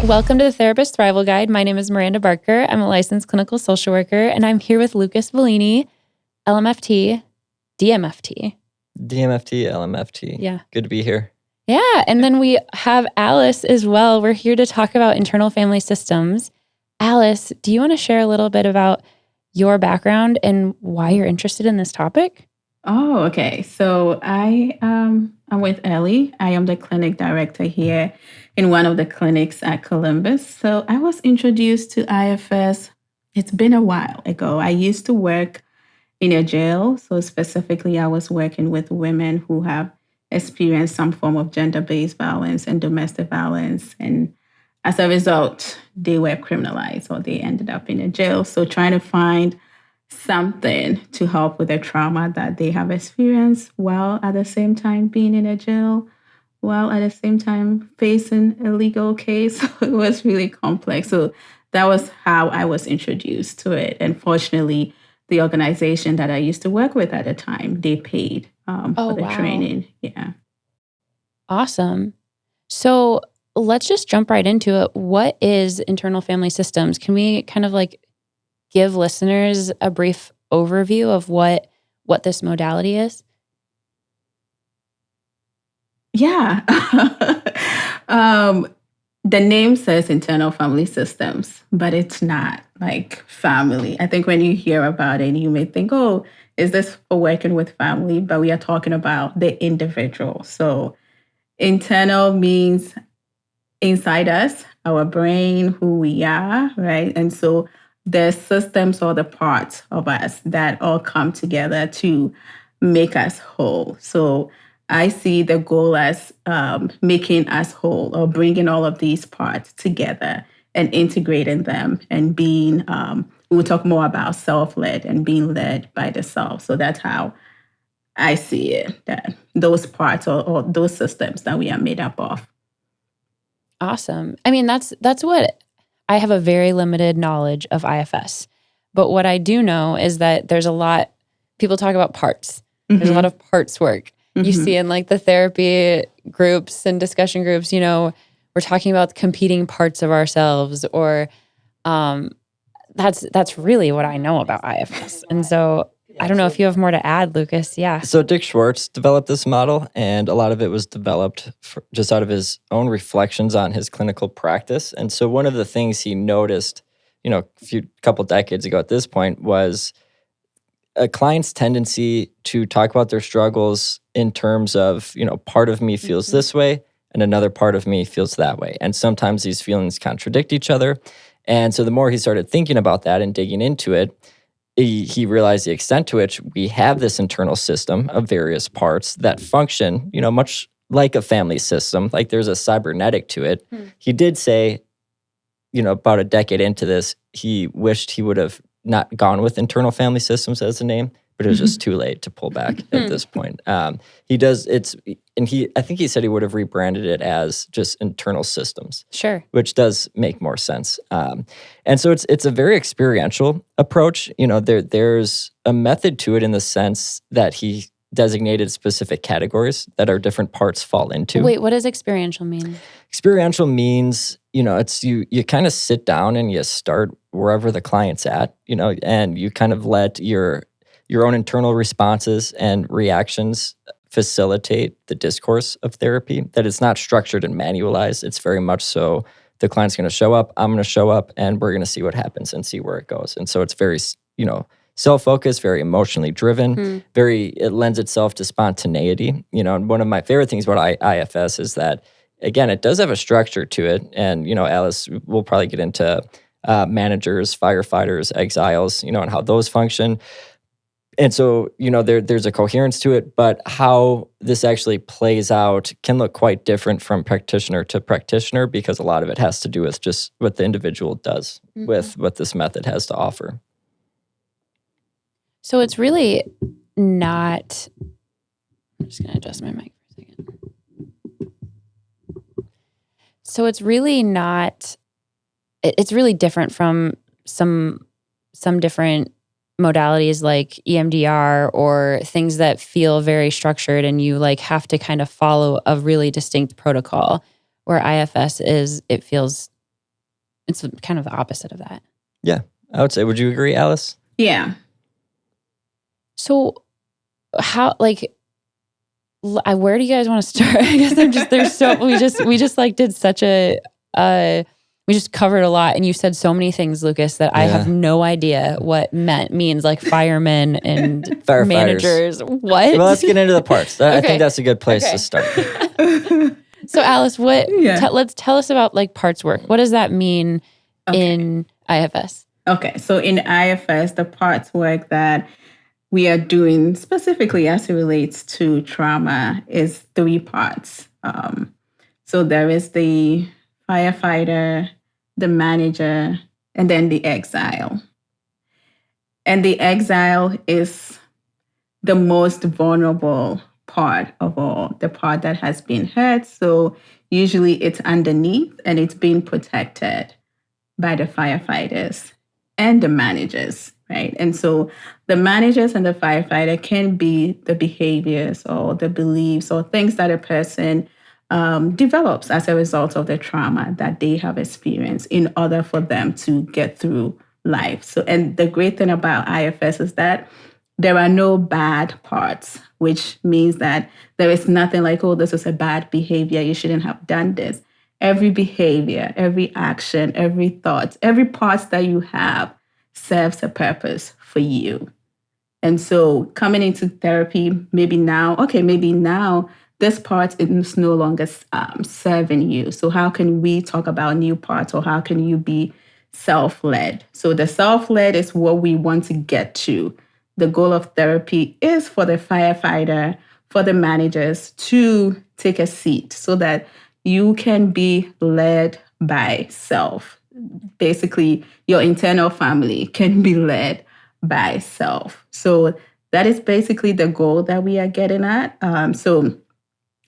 Welcome to the Therapist Thrival Guide. My name is Miranda Barker. I'm a licensed clinical social worker, and I'm here with Lucas Bellini, LMFT, DMFT. DMFT, LMFT. Yeah. Good to be here. Yeah, and then we have Alice as well. We're here to talk about internal family systems. Alice, do you want to share a little bit about your background and why you're interested in this topic? Oh, okay. So I'm with Ellie. I am the clinic director here in one of the clinics at Columbus. So I was introduced to IFS. It's been a while ago. I used to work in a jail. So specifically, I was working with women who have experienced some form of gender-based violence and domestic violence. And as a result, they were criminalized or they ended up in a jail. So trying to find something to help with the trauma that they have experienced while at the same time being in a jail, while at the same time facing a legal case. It was really complex. So that was how I was introduced to it. And fortunately, the organization that I used to work with at the time, they paid for the training. Yeah. Awesome. So let's just jump right into it. What is internal family systems? Can we kind of like give listeners a brief overview of what this modality is? Yeah. The name says internal family systems, but it's not like family. I think when you hear about it, you may think, oh, is this for working with family? But we are talking about the individual. So internal means inside us, our brain, who we are, right? And so the systems or the parts of us that all come together to make us whole. So I see the goal as making us whole or bringing all of these parts together and integrating them and being, we'll talk more about self-led and being led by the self. So that's how I see it, that those parts or those systems that we are made up of. Awesome. I mean, that's what I have a very limited knowledge of IFS. But what I do know is that there's a lot, people talk about parts. There's a lot of parts work. You see in like the therapy groups and discussion groups, you know, we're talking about competing parts of ourselves or that's really what I know about IFS. And so I don't know if you have more to add, Lucas. Yeah. So Dick Schwartz developed this model, and a lot of it was developed just out of his own reflections on his clinical practice. And so one of the things he noticed, you know, couple decades ago at this point was a client's tendency to talk about their struggles in terms of, you know, part of me feels this way and another part of me feels that way. And sometimes these feelings contradict each other. And so the more he started thinking about that and digging into it, he realized the extent to which we have this internal system of various parts that function, you know, much like a family system, like there's a cybernetic to it. He did say, you know, about a decade into this, he wished he would have not gone with internal family systems as a name, but it was just too late to pull back at this point. I think he said he would have rebranded it as just internal systems. Sure. Which does make more sense. And so it's a very experiential approach. You know, there's a method to it in the sense that he designated specific categories that our different parts fall into. Wait, what does experiential mean? Experiential means, you know, it's you kind of sit down and you start wherever the client's at, you know, and you kind of let your own internal responses and reactions facilitate the discourse of therapy, that it's not structured and manualized. It's very much so the client's going to show up, I'm going to show up, and we're going to see what happens and see where it goes. And so it's very, you know, self-focused, very emotionally driven, it lends itself to spontaneity. You know, and one of my favorite things about IFS is that, again, it does have a structure to it. And, you know, Alice, we'll probably get into managers, firefighters, exiles, you know, and how those function. And so, you know, there's a coherence to it, but how this actually plays out can look quite different from practitioner to practitioner because a lot of it has to do with just what the individual does with what this method has to offer. So it's really not, I'm just going to adjust my mic for a second. So it's really not, it's really different from some different modalities like EMDR or things that feel very structured and you like have to kind of follow a really distinct protocol, where IFS is, it feels it's kind of the opposite of that. Yeah, I would say. Would you agree, Alice? Yeah. So how, like, where do you guys want to start? I guess we just like did such a, we just covered a lot, and you said so many things, Lucas, that I have no idea what means, like firemen and Firefighters. Managers. What? Well, let's get into the parts. I think that's a good place to start. So Alice, let's tell us about like parts work. What does that mean in IFS? Okay, so in IFS, the parts work that we are doing specifically as it relates to trauma is 3 parts. So there is the firefighter, the manager, and then the exile. And the exile is the most vulnerable part of all, the part that has been hurt. So usually it's underneath and it's being protected by the firefighters and the managers, right? And so the managers and the firefighter can be the behaviors or the beliefs or things that a person develops as a result of the trauma that they have experienced in order for them to get through life. So, and the great thing about IFS is that there are no bad parts, which means that there is nothing like, oh, this is a bad behavior, you shouldn't have done this. Every behavior, every action, every thought, every part that you have serves a purpose for you. And so coming into therapy, maybe now this part is no longer serving you. So how can we talk about new parts, or how can you be self-led? So the self-led is what we want to get to. The goal of therapy is for the firefighter, for the managers to take a seat so that you can be led by self. Basically, your internal family can be led by self. So that is basically the goal that we are getting at. So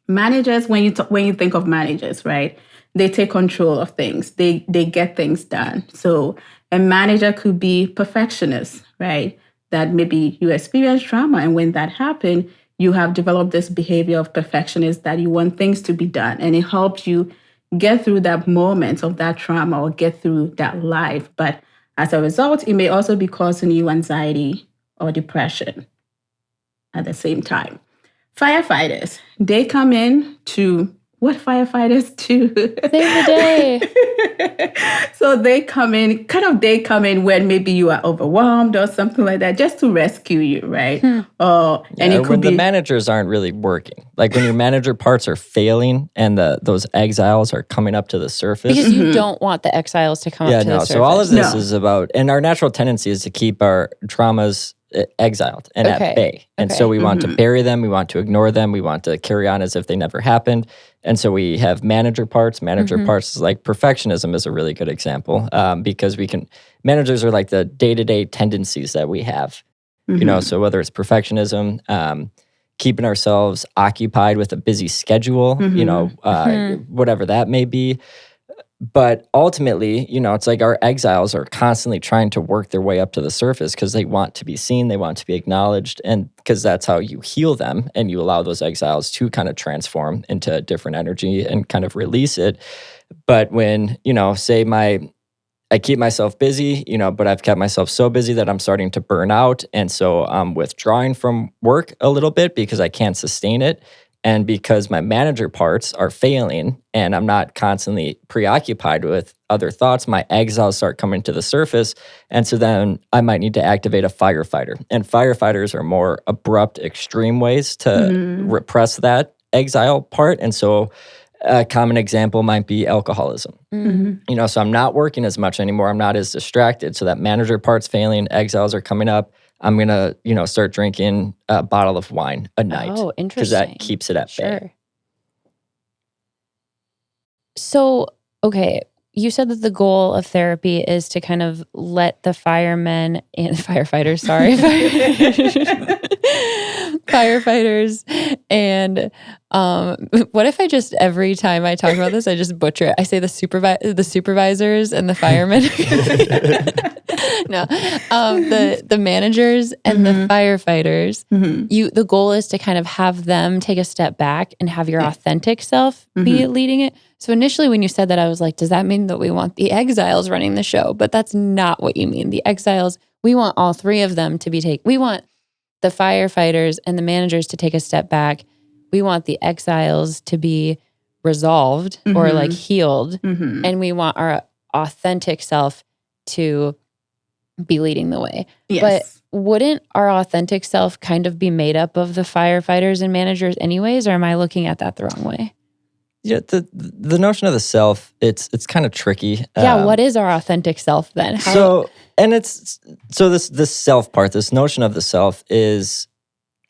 managers, when you think of managers, right, they take control of things. They get things done. So a manager could be perfectionist, right? That maybe you experience trauma, and when that happened, you have developed this behavior of perfectionist that you want things to be done, and it helps you get through that moment of that trauma or get through that life. But as a result, it may also be causing you anxiety or depression at the same time. Firefighters, they come in to what firefighters do. Save the day. So they come in when maybe you are overwhelmed or something like that, just to rescue you, right? And it could when be the managers aren't really working, like when your manager parts are failing and those exiles are coming up to the surface. Because you don't want the exiles to come up to the surface. So all of this is about, and our natural tendency is to keep our traumas exiled and at bay. And so we want to bury them, we want to ignore them, we want to carry on as if they never happened. And so we have manager parts. Manager parts is like perfectionism is a really good example, because managers are like the day-to-day tendencies that we have. You know, so whether it's perfectionism, keeping ourselves occupied with a busy schedule, whatever that may be. But ultimately, it's like our exiles are constantly trying to work their way up to the surface because they want to be seen, they want to be acknowledged, and because that's how you heal them and you allow those exiles to kind of transform into a different energy and kind of release it. But when, say I keep myself busy, but I've kept myself so busy that I'm starting to burn out, and so I'm withdrawing from work a little bit because I can't sustain it. And because my manager parts are failing and I'm not constantly preoccupied with other thoughts, my exiles start coming to the surface. And so then I might need to activate a firefighter. And firefighters are more abrupt, extreme ways to repress that exile part. And so a common example might be alcoholism. So I'm not working as much anymore. I'm not as distracted. So that manager part's failing, exiles are coming up. I'm going to, start drinking a bottle of wine a night. Oh, interesting. Because that keeps it at bay. So, okay, you said that the goal of therapy is to kind of let the firemen and firefighters, firefighters, and what if I just every time I talk about this, I just butcher it? I say the supervisors and the firemen. No, the managers and the firefighters. The goal is to kind of have them take a step back and have your authentic self be leading it. So initially when you said that, I was like, does that mean that we want the Exiles running the show? But that's not what you mean. The Exiles, we want all three of them to be we want the firefighters and the managers to take a step back. We want the Exiles to be resolved or like healed. And we want our authentic self to be leading the way. Yes. But wouldn't our authentic self kind of be made up of the firefighters and managers anyways, or am I looking at that the wrong way? Yeah, the notion of the self, it's kind of tricky. Yeah, what is our authentic self then? This self part, this notion of the self is,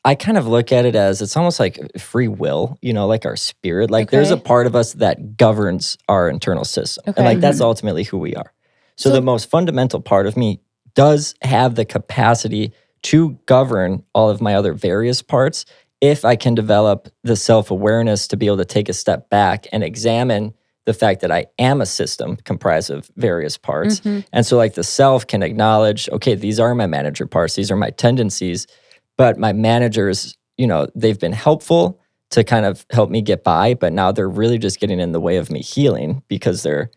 I kind of look at it as it's almost like free will, like our spirit. Like there's a part of us that governs our internal system. Okay. And like that's ultimately who we are. So the most fundamental part of me does have the capacity to govern all of my other various parts if I can develop the self-awareness to be able to take a step back and examine the fact that I am a system comprised of various parts. And so like the self can acknowledge, okay, these are my manager parts, these are my tendencies, but my managers, they've been helpful to kind of help me get by, but now they're really just getting in the way of me healing because they're,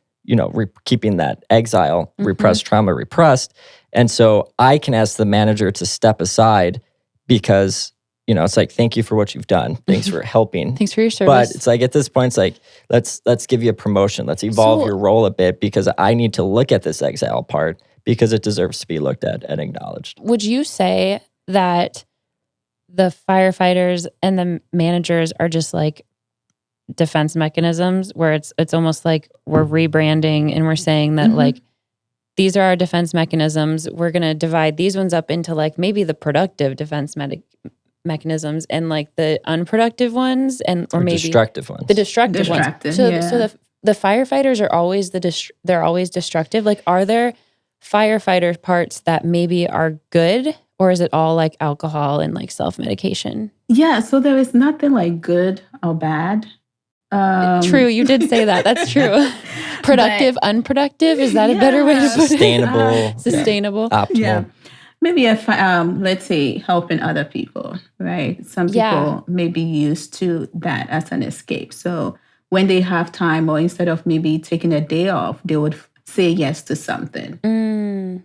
keeping that exile, repressed trauma repressed. And so I can ask the manager to step aside because, it's like, thank you for what you've done. Thanks for helping. Thanks for your service. But it's like at this point, it's like, let's give you a promotion. Let's evolve your role a bit because I need to look at this exile part because it deserves to be looked at and acknowledged. Would you say that the firefighters and the managers are just like defense mechanisms where it's almost like we're rebranding and we're saying that like, these are our defense mechanisms. We're going to divide these ones up into like maybe the productive defense mechanisms and like the unproductive ones or maybe destructive ones. The destructive ones. So the firefighters are always they're always destructive. Like, are there firefighter parts that maybe are good, or is it all like alcohol and like self-medication? Yeah, so there is nothing like good or bad. True, you did say that. That's true. Productive, unproductive. Is that a better way to put it? Sustainable. Optimal. Yeah. Maybe if, let's say, helping other people, right? Some people may be used to that as an escape. So when they have time, or instead of maybe taking a day off, they would say yes to something,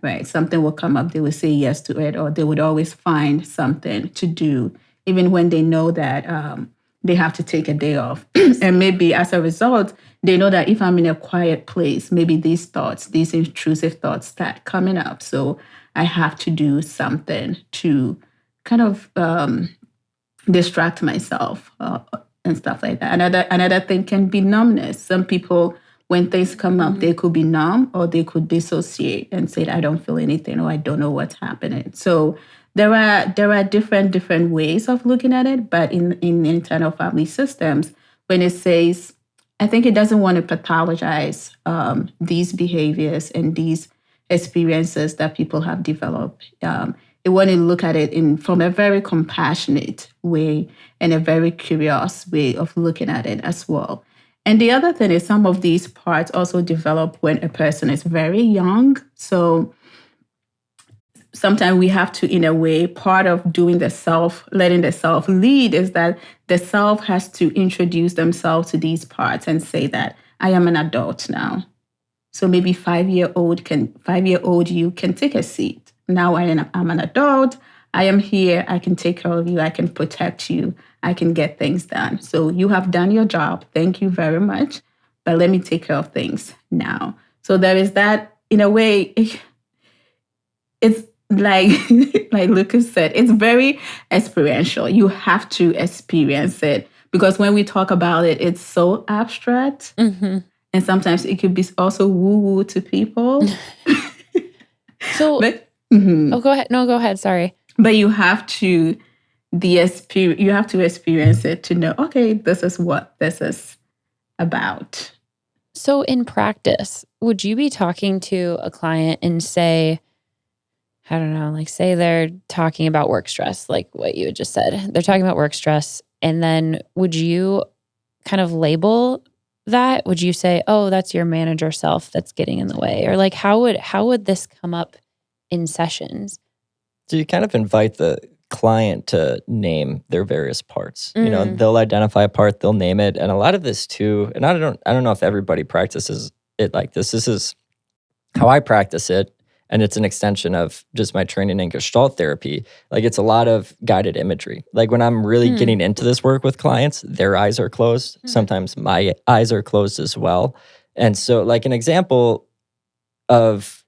right? Something will come up, they would say yes to it, or they would always find something to do, even when they know that they have to take a day off. And maybe as a result, they know that if I'm in a quiet place, maybe these intrusive thoughts start coming up. So I have to do something to kind of distract myself and stuff like that. Another thing can be numbness. Some people, when things come up, they could be numb or they could dissociate and say, I don't feel anything or I don't know what's happening. So there are different ways of looking at it, but in internal family systems, when it says, I think it doesn't want to pathologize these behaviors and these experiences that people have developed. It want to look at it from a very compassionate way and a very curious way of looking at it as well. And the other thing is some of these parts also develop when a person is very young. So sometimes we have to, in a way, part of doing letting the self lead is that the self has to introduce themselves to these parts and say that I am an adult now. So maybe 5-year-old you can take a seat. Now I'm an adult. I am here. I can take care of you. I can protect you. I can get things done. So you have done your job. Thank you very much. But let me take care of things now. So there is that, in a way, it's like Lucas said, it's very experiential. You have to experience it because when we talk about it, it's so abstract. And sometimes it could be also woo-woo to people. So, oh, go ahead. No, go ahead. Sorry. But you have to experience it to know, okay, this is what this is about. So in practice, would you be talking to a client and say, I don't know, like say they're talking about work stress, like what you had just said. They're talking about work stress. And then would you kind of label that? Would you say, oh, that's your manager self that's getting in the way? Or like how would this come up in sessions? So you kind of invite the client to name their various parts. They'll identify a part, they'll name it. And a lot of this too, and I don't know if everybody practices it like this. This is how I practice it. And it's an extension of just my training in Gestalt therapy. Like it's a lot of guided imagery. Like when I'm really getting into this work with clients, their eyes are closed. Sometimes my eyes are closed as well. And so like an example of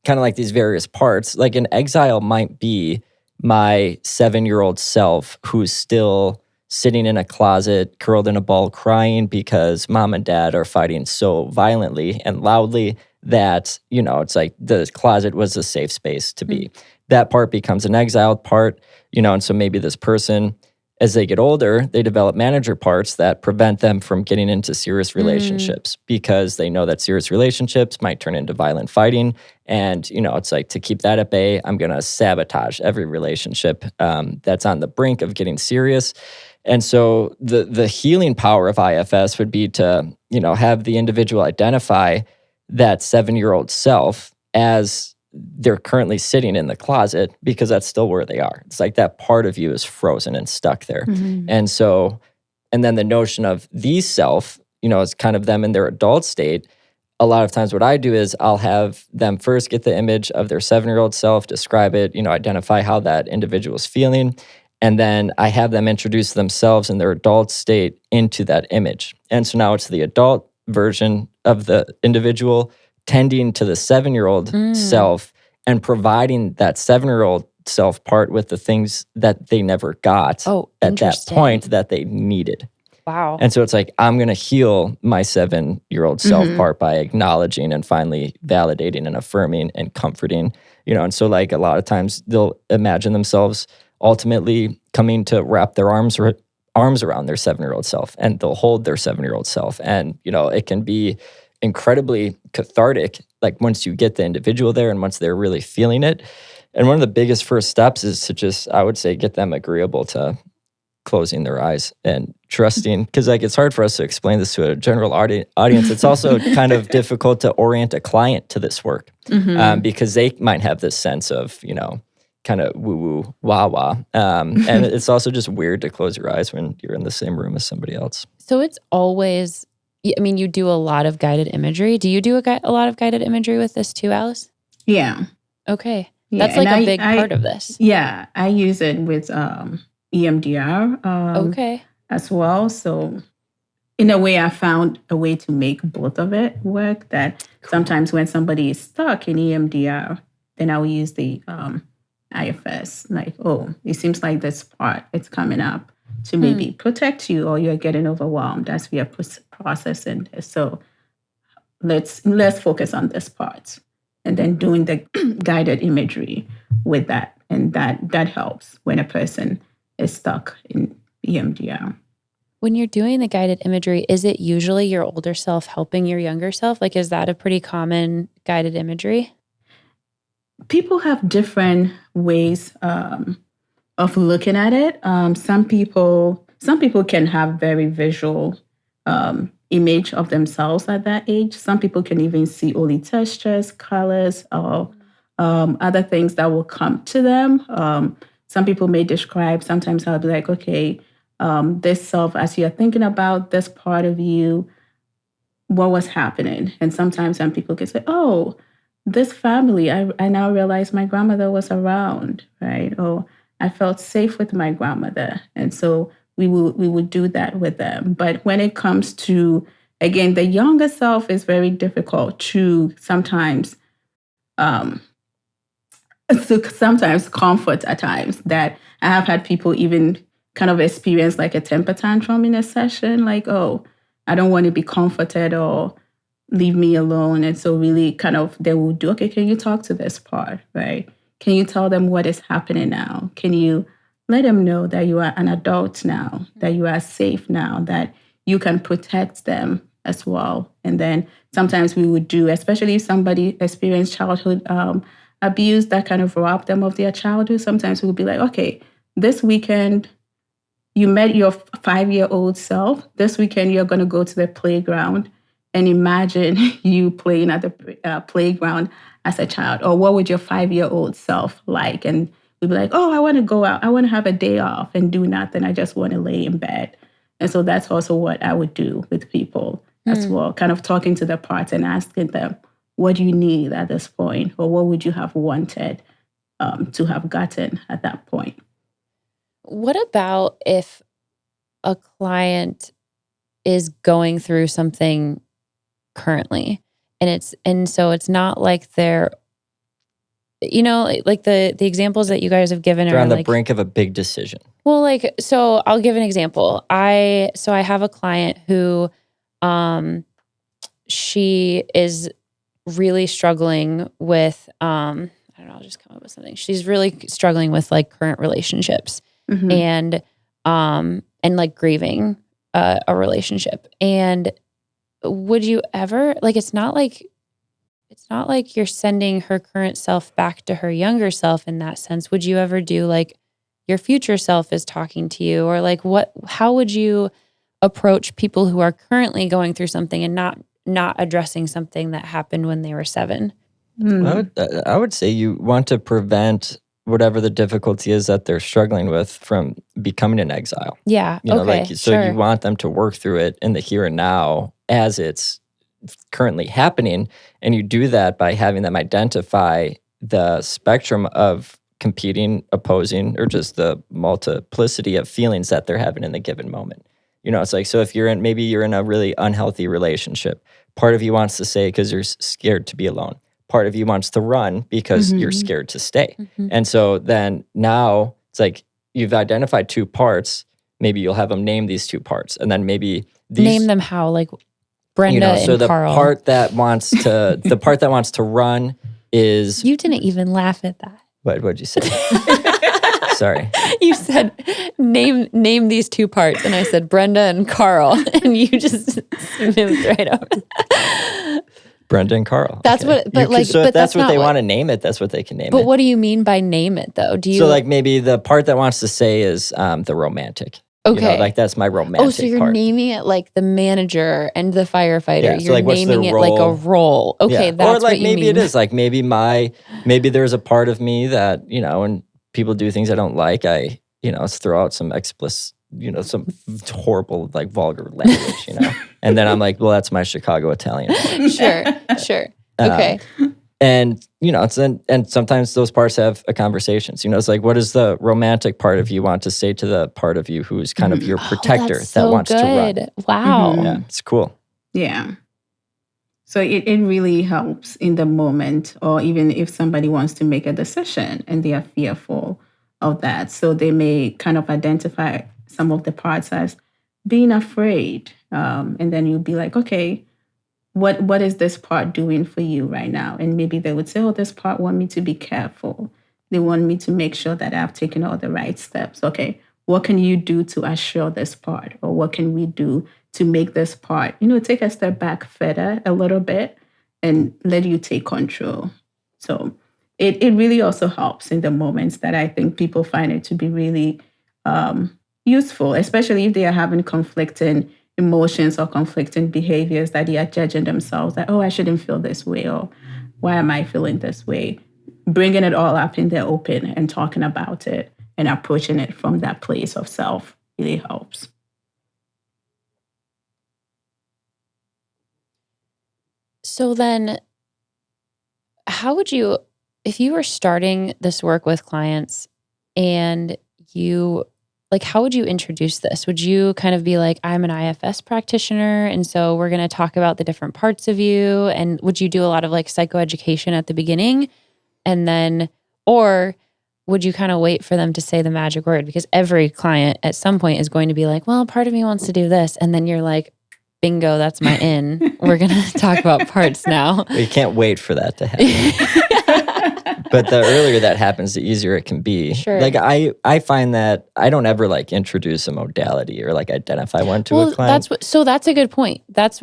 kind of like these various parts, like an exile might be my 7-year-old self who's still sitting in a closet, curled in a ball, crying because mom and dad are fighting so violently and loudly that, it's like the closet was a safe space to be. That part becomes an exiled part, and so maybe this person, as they get older, they develop manager parts that prevent them from getting into serious relationships because they know that serious relationships might turn into violent fighting. And, it's like to keep that at bay, I'm going to sabotage every relationship that's on the brink of getting serious. And so the healing power of IFS would be to, have the individual identify that 7-year-old self as they're currently sitting in the closet because that's still where they are. It's like that part of you is frozen and stuck there. And so, and then the notion of the self, is kind of them in their adult state. A lot of times what I do is I'll have them first get the image of their 7-year-old self, describe it, identify how that individual is feeling. And then I have them introduce themselves in their adult state into that image. And so now it's the adult version of the individual tending to the 7-year-old self and providing that 7-year-old self part with the things that they never got at that point that they needed. Wow. And so it's like, I'm going to heal my 7-year-old self part by acknowledging and finally validating and affirming and comforting, and so like a lot of times they'll imagine themselves ultimately coming to wrap their arms around their 7-year-old self, and they'll hold their 7-year-old self. And, it can be incredibly cathartic, like once you get the individual there and once they're really feeling it. And one of the biggest first steps is to just, I would say, get them agreeable to closing their eyes and trusting, because like it's hard for us to explain this to a general audience. It's also kind of difficult to orient a client to this work because they might have this sense of, kind of woo-woo, wah-wah. And it's also just weird to close your eyes when you're in the same room as somebody else. So it's always, you do a lot of guided imagery. Do you do a lot of guided imagery with this too, Alice? Yeah. Okay. Yeah. That's like a big part of this. Yeah. I use it with EMDR as well. So in a way, I found a way to make both of it work, that sometimes when somebody is stuck in EMDR, then I'll use the IFS, like, it seems like this part, it's coming up to maybe protect you, or you're getting overwhelmed as we are processing this. So let's focus on this part, and then doing the guided imagery with that. And that helps when a person is stuck in EMDR. When you're doing the guided imagery, is it usually your older self helping your younger self? Like, is that a pretty common guided imagery? People have different ways of looking at it. Some people can have very visual image of themselves at that age. Some people can even see only textures, colors, or other things that will come to them. Some people may describe, sometimes I'll be like, okay, this self, as you're thinking about this part of you, what was happening? And sometimes some people can say, oh, this family, I now realize my grandmother was around, right? Or I felt safe with my grandmother. And so we would do that with them. But when it comes to, again, the younger self is very difficult to sometimes comfort at times. That I have had people even kind of experience like a temper tantrum in a session, like, oh, I don't want to be comforted, or leave me alone. And so really kind of they will do, okay, can you talk to this part, right? Can you tell them what is happening now? Can you let them know that you are an adult now, that you are safe now, that you can protect them as well? And then sometimes we would do, especially if somebody experienced childhood abuse that kind of robbed them of their childhood. Sometimes we'll be like, okay, this weekend you met your 5-year-old self. This weekend you're going to go to the playground and imagine you playing at the playground as a child. Or what would your 5-year-old self like? And we'd be like, oh, I want to go out. I want to have a day off and do nothing. I just want to lay in bed. And so that's also what I would do with people as well, kind of talking to the parts and asking them, what do you need at this point? Or what would you have wanted to have gotten at that point? What about if a client is going through something currently and so it's not like they're, like the examples that you guys have given They're are on the like, brink of a big decision. Well, so I'll give an example. I have a client who, she is really struggling with, I don't know, I'll just come up with something. She's really struggling with like current relationships and like grieving a relationship. And would you ever, like, it's not like you're sending her current self back to her younger self in that sense. Would you ever do like your future self is talking to you, or like how would you approach people who are currently going through something and not addressing something that happened when they were 7? I would say you want to prevent whatever the difficulty is that they're struggling with from becoming an exile. Yeah. So you want them to work through it in the here and now as it's currently happening. And you do that by having them identify the spectrum of competing, opposing, or just the multiplicity of feelings that they're having in the given moment. It's like, so if you're in a really unhealthy relationship, part of you wants to stay because you're scared to be alone. Part of you wants to run because you're scared to stay. And so then now it's like you've identified 2 parts. Maybe you'll have them name these 2 parts, and then maybe name them how, like Brenda and so the Carl. part that wants to run is. You didn't even laugh at that. What'd you say? Sorry. You said name these 2 parts, and I said Brenda and Carl, and you just moved right over. Brenda and Carl. That's okay. what, but like, so but if that's what they what, want to name it, that's what they can name it. But what do you mean by name it though? Do you so like maybe the part that wants to say is the romantic. Okay, like that's my romantic. Oh, so you're part. naming it like the manager and the firefighter. Yeah, so you're like, naming it like a role. Okay, that's or like what you maybe mean. it is like maybe there's a part of me that when people do things I don't like, I throw out some explicit. Some horrible, like vulgar language, and then I'm like, well, that's my Chicago Italian part. Sure. Okay. And, and sometimes those parts have a conversation. It's like, what does the romantic part of you want to say to the part of you who's kind of your protector that wants to run? Wow. Yeah, it's cool. Yeah. So it really helps in the moment, or even if somebody wants to make a decision and they are fearful of that. So they may kind of identify some of the parts as being afraid. And then you'll be like, okay, what is this part doing for you right now? And maybe they would say, oh, this part want me to be careful. They want me to make sure that I've taken all the right steps. Okay, what can you do to assure this part? Or what can we do to make this part, take a step back further a little bit and let you take control. So it really also helps in the moments that I think people find it to be really useful, especially if they are having conflicting emotions or conflicting behaviors that they are judging themselves that, oh, I shouldn't feel this way, or why am I feeling this way? Bringing it all up in the open and talking about it and approaching it from that place of self really helps. So then how would you, if you were starting this work with clients and how would you introduce this? Would you kind of be like, I'm an IFS practitioner, and so we're going to talk about the different parts of you? And would you do a lot of like psychoeducation at the beginning? And then, or would you kind of wait for them to say the magic word? Because every client at some point is going to be like, well, part of me wants to do this. And then you're like, bingo, that's my in. We're going to talk about parts now. You can't wait for that to happen. But the earlier that happens, the easier it can be. Sure. Like I find that I don't ever like introduce a modality or like identify one to a client. That's a good point. That's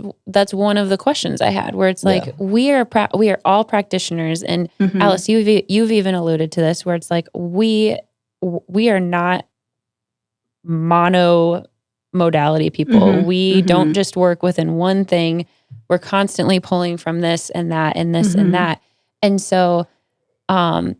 one of the questions I had, where it's like we are all practitioners, and Alice, you've even alluded to this, where it's like we are not mono modality people. We don't just work within one thing. We're constantly pulling from this and that and this and that. And so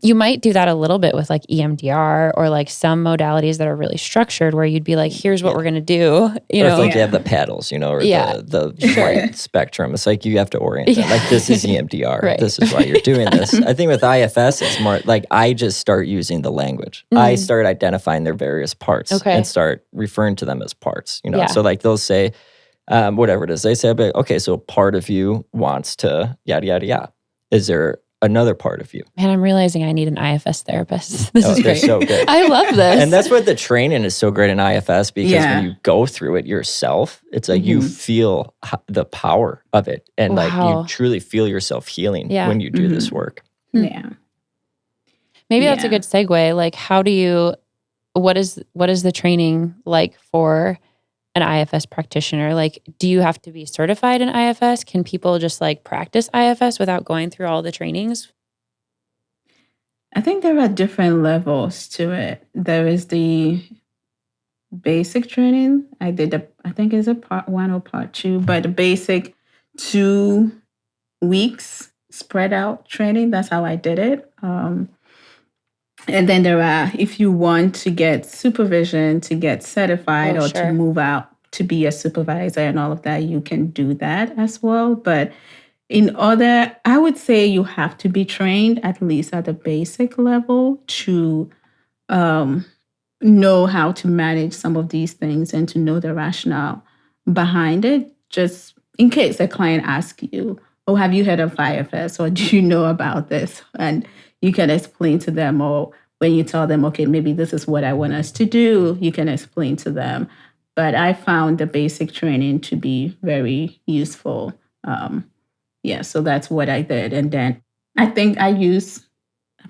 you might do that a little bit with like EMDR or like some modalities that are really structured, where you'd be like, here's what we're going to do. You know, it's like you have the paddles, you know, or the white spectrum. It's like you have to orient them. Like, this is EMDR. Right. This is why you're doing this. I think with IFS, it's more like I just start using the language. I start identifying their various parts and start referring to them as parts, you know. So like they'll say, whatever it is, they say, okay, so part of you wants to yada, yada, yada. Is there another part of you? Man, I'm realizing I need an IFS therapist. This is great. So good. I love this. And that's what the training is so great in IFS, because when you go through it yourself, it's like you feel the power of it. And like you truly feel yourself healing when you do this work. Yeah. Maybe that's a good segue. Like, what is the training like for an IFS practitioner? Like, do you have to be certified in IFS? Can people just like practice IFS without going through all the trainings? I think there are different levels to it. There is the basic training. I think it's a part 1 or part 2, but the basic 2 weeks spread out training. That's how I did it. And then there are, if you want to get supervision, to get certified, to move out to be a supervisor and all of that, you can do that as well. But I would say you have to be trained at least at the basic level to know how to manage some of these things and to know the rationale behind it. Just in case a client asks you, oh, have you heard of IFS, or do you know about this? And you can explain to them, or when you tell them, okay, maybe this is what I want us to do, you can explain to them. But I found the basic training to be very useful. So that's what I did. And then I think I've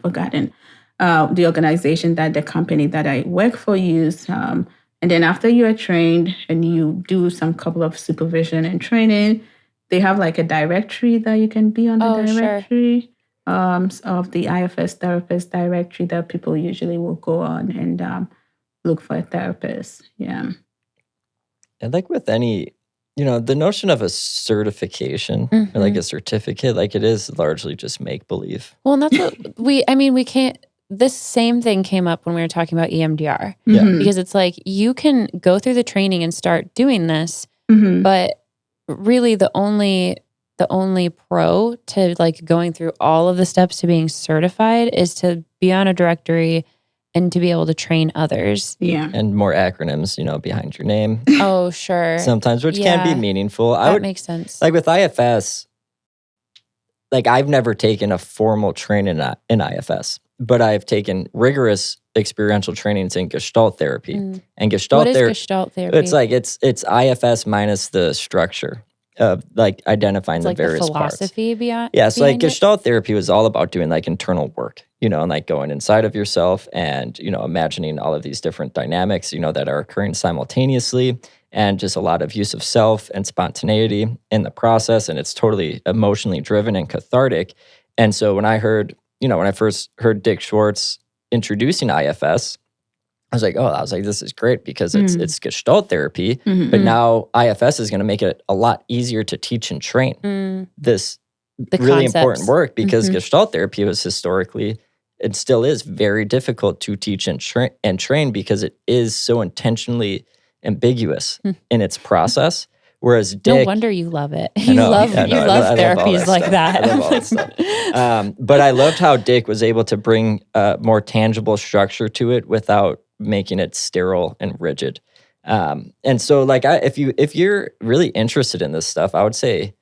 forgotten the organization that the company that I work for use. And then after you are trained and you do some couple of supervision and training, they have like a directory that you can be on the directory. Of the IFS therapist directory that people usually will go on and look for a therapist. Yeah. And like with any, the notion of a certification or like a certificate, like it is largely just make believe. Well, and that's what we can't, this same thing came up when we were talking about EMDR. Because it's like, you can go through the training and start doing this, but really the only pro to like going through all of the steps to being certified is to be on a directory and to be able to train others. Yeah. And more acronyms, behind your name. Oh, sure. Sometimes, which can be meaningful. That makes sense. Like with IFS, like I've never taken a formal training in IFS, but I've taken rigorous experiential trainings in Gestalt therapy. And Gestalt what is Gestalt therapy? It's like, it's IFS minus the structure of like identifying the various the philosophy parts. Beyond. Yeah, so like Gestalt therapy was all about doing like internal work, and like going inside of yourself and, imagining all of these different dynamics, that are occurring simultaneously, and just a lot of use of self and spontaneity in the process. And it's totally emotionally driven and cathartic. And so when I first heard Dick Schwartz introducing IFS, I was like, this is great because it's Gestalt therapy, but now IFS is going to make it a lot easier to teach and train the really important work, because Gestalt therapy was historically, it still is very difficult to teach and train because it is so intentionally ambiguous in its process. Whereas Dick, no wonder you love it. You love therapies like that. I love all that stuff. But I loved how Dick was able to bring more tangible structure to it without making it sterile and rigid. And so like if you're really interested in this stuff, I would say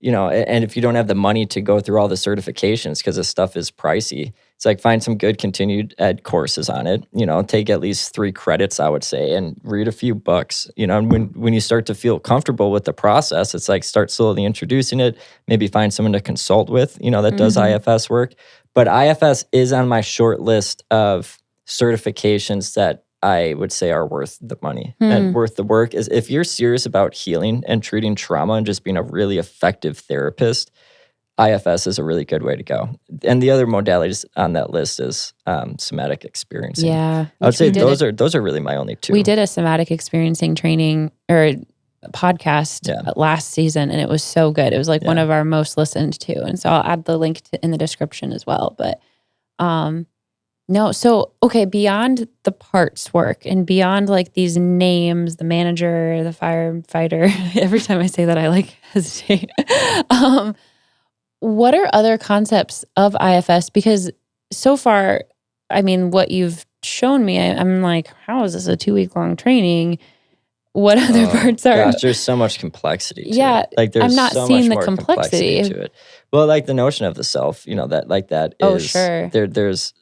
and if you don't have the money to go through all the certifications because this stuff is pricey, it's like find some good continued ed courses on it, take at least 3 credits, I would say, and read a few books, and when you start to feel comfortable with the process, it's like start slowly introducing it, maybe find someone to consult with, that does IFS work. But IFS is on my short list of certifications that I would say are worth the money and worth the work. Is if you're serious about healing and treating trauma and just being a really effective therapist, IFS is a really good way to go. And the other modalities on that list is somatic experiencing. Yeah. I would say those are really my only 2. We did a somatic experiencing training or podcast last season, and it was so good. It was like one of our most listened to. And so I'll add the link in the description as well. But no, so, okay, beyond the parts work and beyond like these names, the manager, the firefighter, every time I say that, I like hesitate. What are other concepts of IFS? Because so far, I mean, what you've shown me, I'm like, how is this a 2-week-long training? What other parts are? Gosh, there's so much complexity to it. Like there's I'm not so seeing much the more complexity to it. Well, like the notion of the self, that is, sure. There's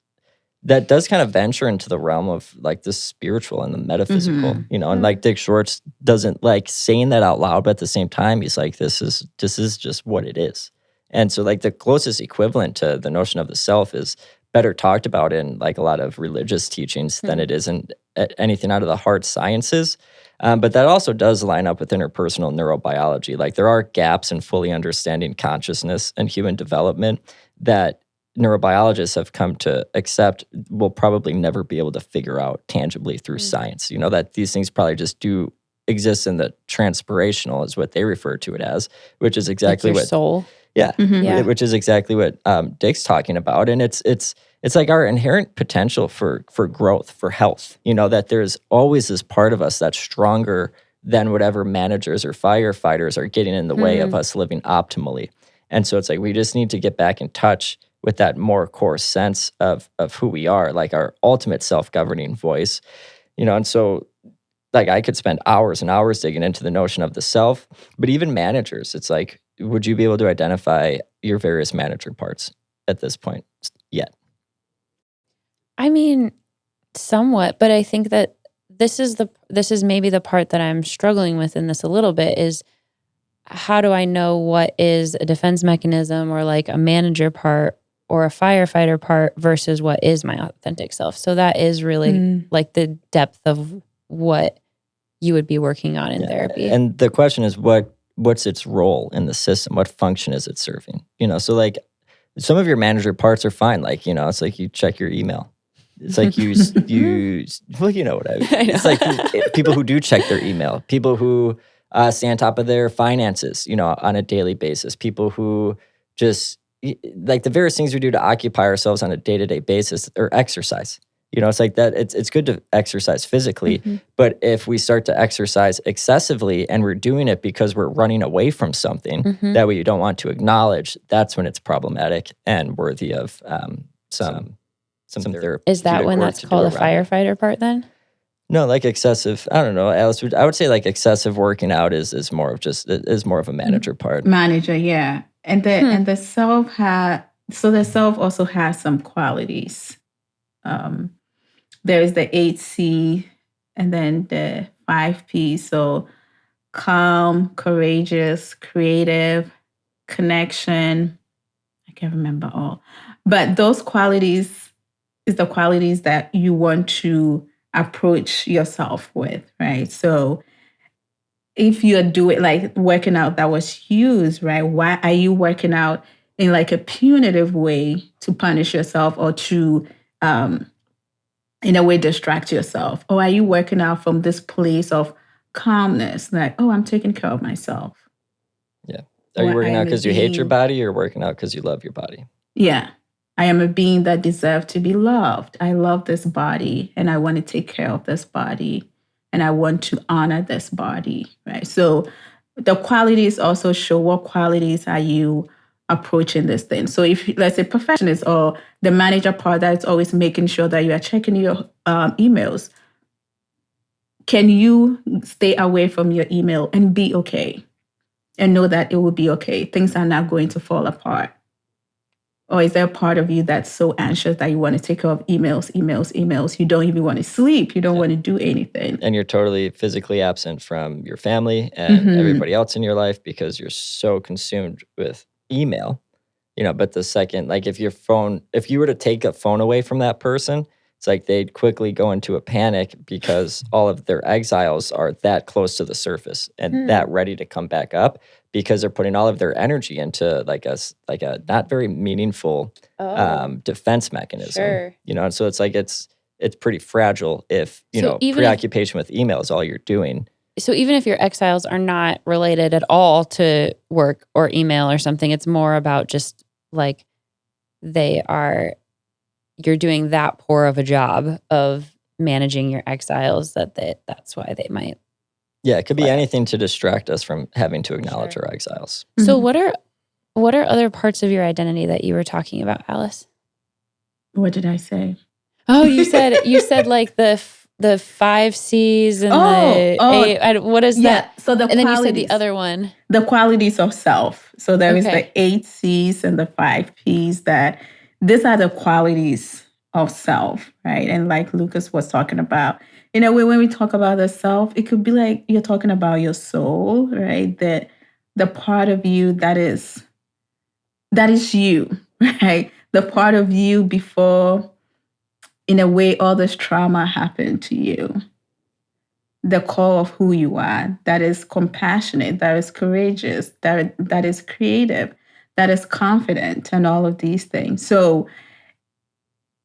that does kind of venture into the realm of like the spiritual and the metaphysical, and like Dick Schwartz doesn't like saying that out loud, but at the same time, he's like, this is just what it is. And so like the closest equivalent to the notion of the self is better talked about in like a lot of religious teachings than it is in anything out of the hard sciences. But that also does line up with interpersonal neurobiology. Like there are gaps in fully understanding consciousness and human development that neurobiologists have come to accept will probably never be able to figure out tangibly through science. That these things probably just do exist in the transpirational is what they refer to it as, which is exactly like your what soul. Yeah, which is exactly what Dick's talking about, and it's like our inherent potential for growth, for health. That there's always this part of us that's stronger than whatever managers or firefighters are getting in the way of us living optimally. And so it's like we just need to get back in touch with that more core sense of who we are, like our ultimate self-governing voice. And so like I could spend hours and hours digging into the notion of the self, but even managers, it's like, would you be able to identify your various manager parts at this point yet? I mean, somewhat, but I think that this is maybe the part that I'm struggling with in this a little bit is how do I know what is a defense mechanism or like a manager part or a firefighter part versus what is my authentic self? So that is really like the depth of what you would be working on in therapy. And the question is what's its role in the system? What function is it serving? So like some of your manager parts are fine. Like, it's like you check your email. It's like well, you know what I mean. It's like people who do check their email, people who stay on top of their finances, on a daily basis, people who just like the various things we do to occupy ourselves on a day-to-day basis or exercise. It's like that. It's good to exercise physically, but if we start to exercise excessively and we're doing it because we're running away from something that we don't want to acknowledge, that's when it's problematic and worthy of some therapy. Is that when that's called a firefighter part then? No, like excessive. I don't know, Alice. I would say like excessive working out is more of a manager part. Manager, yeah, and the self the self also has some qualities. There's the 8C and then the 5P. So calm, courageous, creative, connection. I can't remember all. But those qualities is the qualities that you want to approach yourself with, right? So if you're doing like working out that was used, right? Why are you working out in like a punitive way to punish yourself or to in a way distract yourself? Or are you working out from this place of calmness, like, oh, I'm taking care of myself? Yeah. Are you working out because you hate your body or working out because you love your body? Yeah. I am a being that deserves to be loved. I love this body and I want to take care of this body and I want to honor this body, right? So the qualities also show what qualities are you approaching this thing. So if, let's say, perfectionist or the manager part that's always making sure that you are checking your emails, can you stay away from your email and be okay? and know that it will be okay. Things are not going to fall apart. Or is there a part of you that's so anxious that you want to take care of emails? You don't even want to sleep. You don't want to do anything. And you're totally physically absent from your family and everybody else in your life because you're so consumed with email. But the second, like if you were to take a phone away from that person, it's like they'd quickly go into a panic because all of their exiles are that close to the surface and that ready to come back up because they're putting all of their energy into like a not very meaningful defense mechanism. Sure. And so it's like it's pretty fragile if preoccupation with email is all you're doing. So even if your exiles are not related at all to work or email or something, it's more about just like you're doing that poor of a job of managing your exiles that's why they might. Yeah, it could be anything to distract us from having to acknowledge our exiles. So what are other parts of your identity that you were talking about, Alice? What did I say? Oh, you said like the 5 C's and what is that? So and then you said the other one. The qualities of self. So there is the 8 C's and the 5 P's that these are the qualities of self, right? And like Lucas was talking about, when we talk about the self, it could be like you're talking about your soul, right? The part of you that is you, right? The part of you before, in a way, all this trauma happened to you. The core of who you are, that is compassionate, that is courageous, that is creative, that is confident, and all of these things. So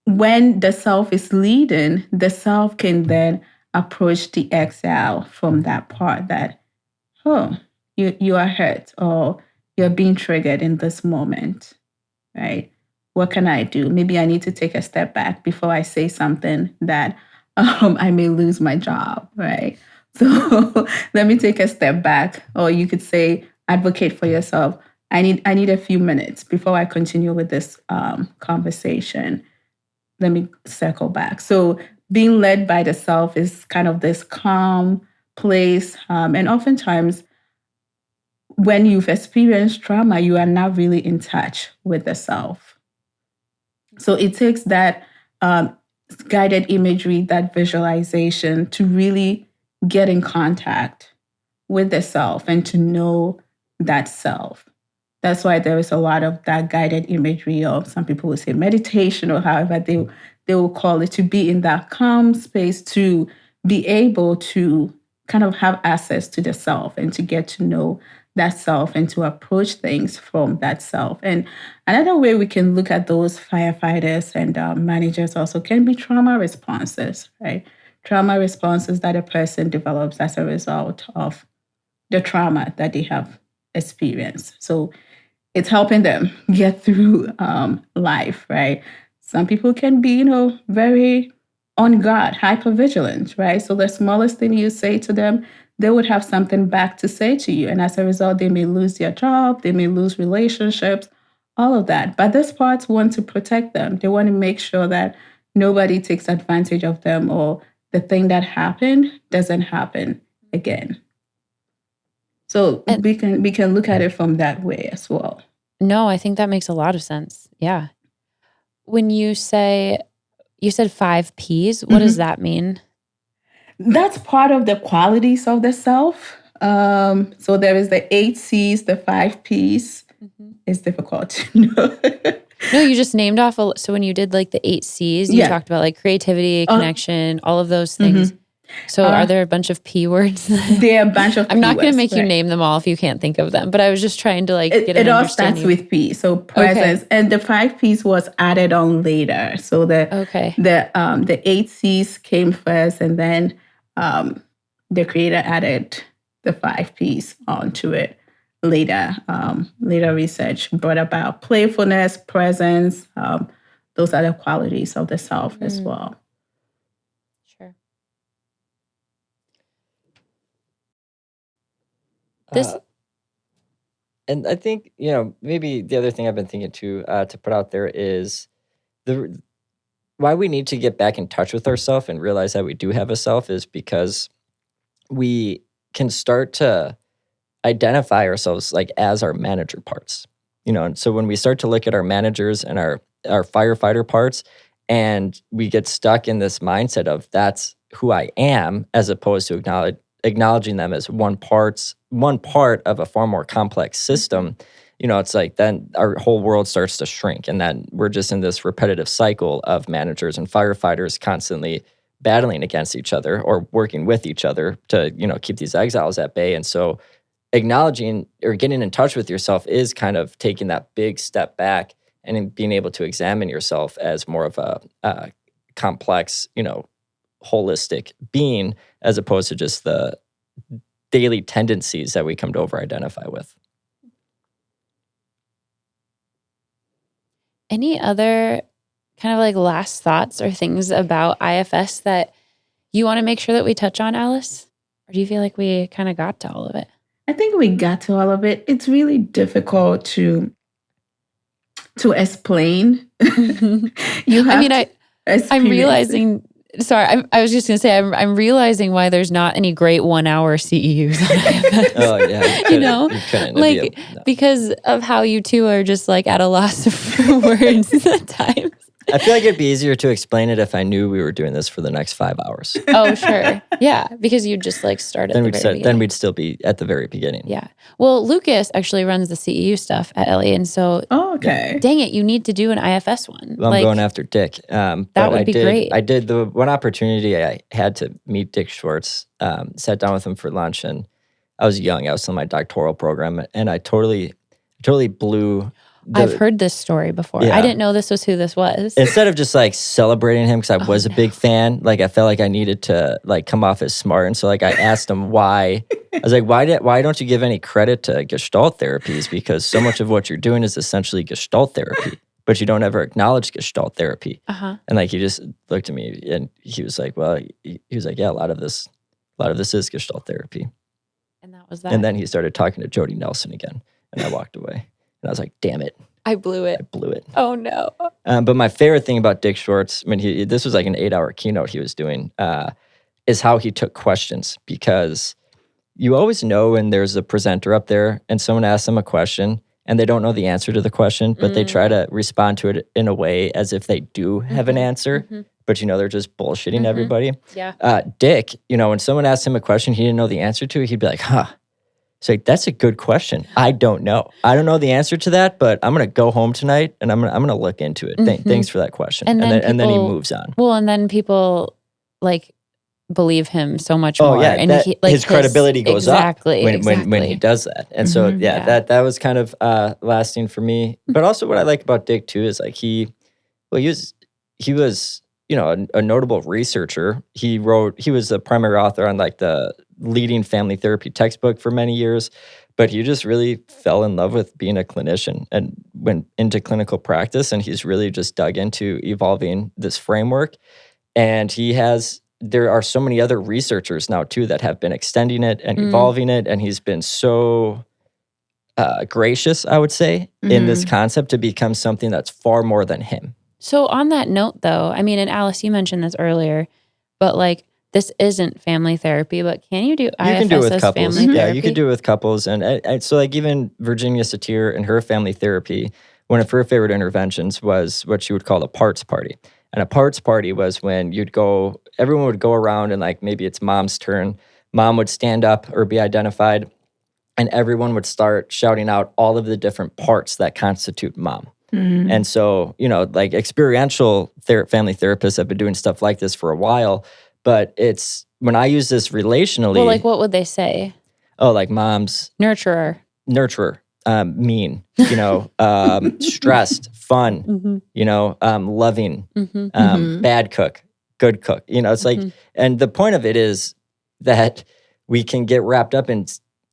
when the self is leading, the self can then approach the exile from that part that, you are hurt or you're being triggered in this moment, right? What can I do? Maybe I need to take a step back before I say something that I may lose my job, right? So let me take a step back. Or you could say, advocate for yourself. I need a few minutes before I continue with this conversation. Let me circle back. So being led by the self is kind of this calm place. And oftentimes, when you've experienced trauma, you are not really in touch with the self. So it takes that guided imagery, that visualization to really get in contact with the self and to know that self. That's why there is a lot of that guided imagery, or some people will say meditation, or however they will call it, to be in that calm space, to be able to kind of have access to the self and to get to know that self and to approach things from that self. And another way we can look at those firefighters and managers also can be trauma responses, right? Trauma responses that a person develops as a result of the trauma that they have experienced. So it's helping them get through life, right? Some people can be, very on guard, hypervigilant, right? So the smallest thing you say to them, they would have something back to say to you. And as a result, they may lose their job, they may lose relationships, all of that. But these parts want to protect them. They want to make sure that nobody takes advantage of them, or the thing that happened doesn't happen again. So we can look at it from that way as well. No, I think that makes a lot of sense. Yeah. When you said 5 Ps, what does that mean? That's part of the qualities of the self. So there is the 8 C's, the 5 P's. It's difficult to know. No, you just named off. So when you did like the 8 C's, you talked about like creativity, connection, all of those things. So are there a bunch of P words? There are a bunch of P I'm not going to make right. you name them all if you can't think of them, but I was just trying to get an understanding. It all starts with P. So presence. And the 5 P's was added on later. So the 8 C's came first, and then the creator added the 5 P's onto it later. Later research brought about playfulness, presence. Those are the qualities of the self as well. Sure. And I think, maybe the other thing I've been thinking too, to put out there is why we need to get back in touch with ourselves and realize that we do have a self is because we can start to identify ourselves like as our manager parts, and so when we start to look at our managers and our firefighter parts, and we get stuck in this mindset of that's who I am, as opposed to acknowledging them as one part of a far more complex system, it's like then our whole world starts to shrink, and then we're just in this repetitive cycle of managers and firefighters constantly battling against each other or working with each other to, keep these exiles at bay. And so acknowledging or getting in touch with yourself is kind of taking that big step back and being able to examine yourself as more of a complex, holistic being, as opposed to just the daily tendencies that we come to over-identify with. Any other kind of like last thoughts or things about IFS that you want to make sure that we touch on, Alice? Or do you feel like we kind of got to all of it? I think we got to all of it. It's really difficult to explain. I'm realizing. Sorry, I was just going to say, I'm realizing why there's not any great 1 hour CEUs on IFS. Oh, yeah. Because of how you two are just like at a loss for words at times. I feel like it'd be easier to explain it if I knew we were doing this for the next 5 hours. Oh, sure. Yeah, because you'd just like start at the very beginning. Then we'd still be at the very beginning. Yeah. Well, Lucas actually runs the CEU stuff at Ellie, and so dang it, you need to do an IFS one. Well, I'm going after Dick. That would be great. I did the one opportunity I had to meet Dick Schwartz, sat down with him for lunch, and I was young. I was in my doctoral program, and I totally blew. I've heard this story before. Yeah. I didn't know this was who this was. Instead of just like celebrating him because I was a big fan, like I felt like I needed to like come off as smart, and so like I asked him why. I was like, why don't you give any credit to Gestalt therapies? Because so much of what you're doing is essentially Gestalt therapy, but you don't ever acknowledge Gestalt therapy. And like he just looked at me and he was like, well, he was like, yeah, a lot of this is Gestalt therapy. And that was that. And then he started talking to Jody Nelson again, and I walked away. And I was like, damn it. I blew it. Oh, no. But my favorite thing about Dick Schwartz, this was like an 8-hour keynote he was doing, is how he took questions. Because you always know when there's a presenter up there and someone asks them a question and they don't know the answer to the question, but they try to respond to it in a way as if they do have an answer. But, they're just bullshitting everybody. Yeah. Dick, when someone asked him a question he didn't know the answer to, he'd be like, It's like, that's a good question. I don't know. I don't know the answer to that, but I'm going to go home tonight and I'm going to look into it. Thanks for that question. And then he moves on. Well, and then people like believe him so much more. Yeah, and his credibility goes up when he does that. And so, that was kind of lasting for me. But also what I like about Dick too is like he was a notable researcher. He was the primary author on like the leading family therapy textbook for many years, but he just really fell in love with being a clinician and went into clinical practice, and he's really just dug into evolving this framework. And there are so many other researchers now too that have been extending it and evolving it, and he's been so gracious, I would say, in this concept to become something that's far more than him. So on that note though, and Alice, you mentioned this earlier, but like this isn't family therapy, but can you do IFS you can do it with as couples. family therapy? Yeah, you can do it with couples. And so like even Virginia Satir and her family therapy, one of her favorite interventions was what she would call a parts party. And a parts party was when everyone would go around and like maybe it's mom's turn. Mom would stand up or be identified, and everyone would start shouting out all of the different parts that constitute mom. And so, like experiential family therapists have been doing stuff like this for a while, but it's when I use this relationally. Well, like what would they say? Oh, like mom's nurturer, mean, stressed, fun, loving, bad cook, good cook. It's like, and the point of it is that we can get wrapped up in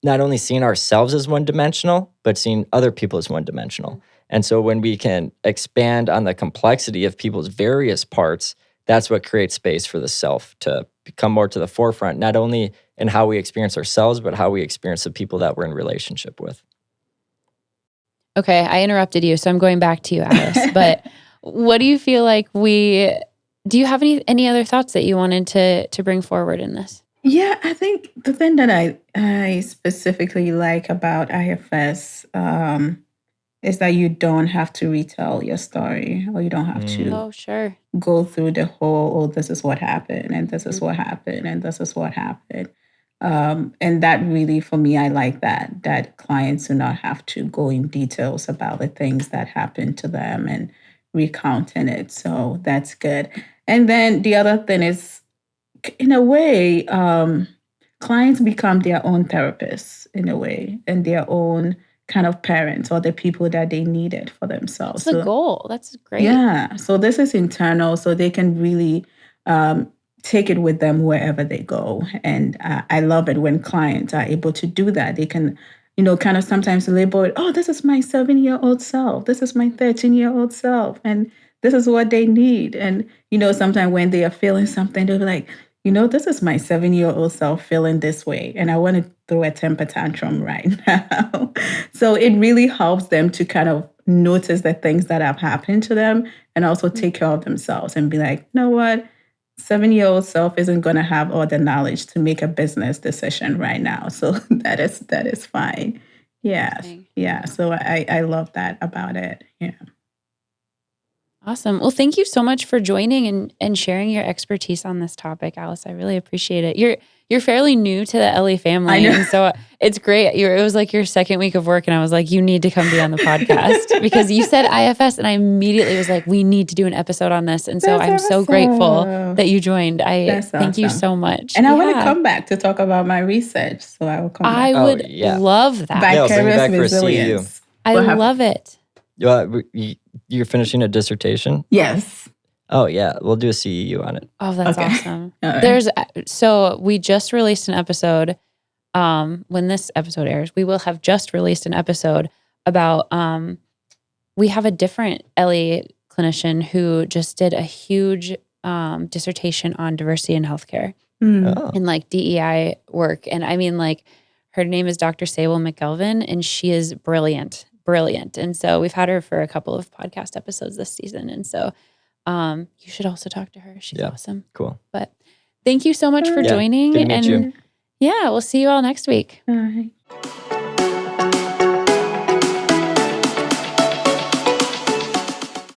not only seeing ourselves as one-dimensional, but seeing other people as one-dimensional. And so when we can expand on the complexity of people's various parts, that's what creates space for the self to become more to the forefront, not only in how we experience ourselves, but how we experience the people that we're in relationship with. Okay, I interrupted you, so I'm going back to you, Alice. But what do you feel like do you have any other thoughts that you wanted to bring forward in this? Yeah, I think the thing that I specifically like about IFS is that you don't have to retell your story, or you don't have to Oh, sure. go through the whole, oh, this is what happened, and this is what happened, and this is what happened. And that really, for me, I like that clients do not have to go in details about the things that happened to them and recounting it. So that's good. And then the other thing is, in a way, clients become their own therapists in a way, and their own kind of parents or the people that they needed for themselves. That's the goal. That's great. Yeah. So this is internal, so they can really take it with them wherever they go. And I love it when clients are able to do that. They can, kind of sometimes label it, oh, this is my 7-year-old self. This is my 13-year-old self. And this is what they need. And, sometimes when they are feeling something, they'll be like, this is my 7-year-old self feeling this way. And I want to throw a temper tantrum right now. So it really helps them to kind of notice the things that have happened to them and also take care of themselves and be like, you know what? 7-year-old self isn't going to have all the knowledge to make a business decision right now. So that is fine. Yeah. Yeah. So I love that about it. Yeah. Awesome. Well, thank you so much for joining and sharing your expertise on this topic, Alice. I really appreciate it. You're fairly new to the Ellie family, I know. and so it's great. It was like your second week of work, and I was like, you need to come be on the podcast because you said IFS, and I immediately was like, we need to do an episode on this. And so I'm so grateful that you joined. Thank you so much. And I want to come back to talk about my research, so I will come back. I would love that. Yeah, I'll bring you Vicarious back for a resilience. I love it. You're finishing a dissertation? Yes. Oh, yeah. We'll do a CEU on it. Oh, that's awesome. Right. So we just released an episode. When this episode airs, we will have just released an episode about, we have a different Ellie clinician who just did a huge dissertation on diversity in healthcare and like DEI work. And I mean, like, her name is Dr. Sable McElvin, and she is brilliant. And so we've had her for a couple of podcast episodes this season. And so you should also talk to her. She's awesome. Cool. But thank you so much for joining. Good to meet you. Yeah, we'll see you all next week. All right.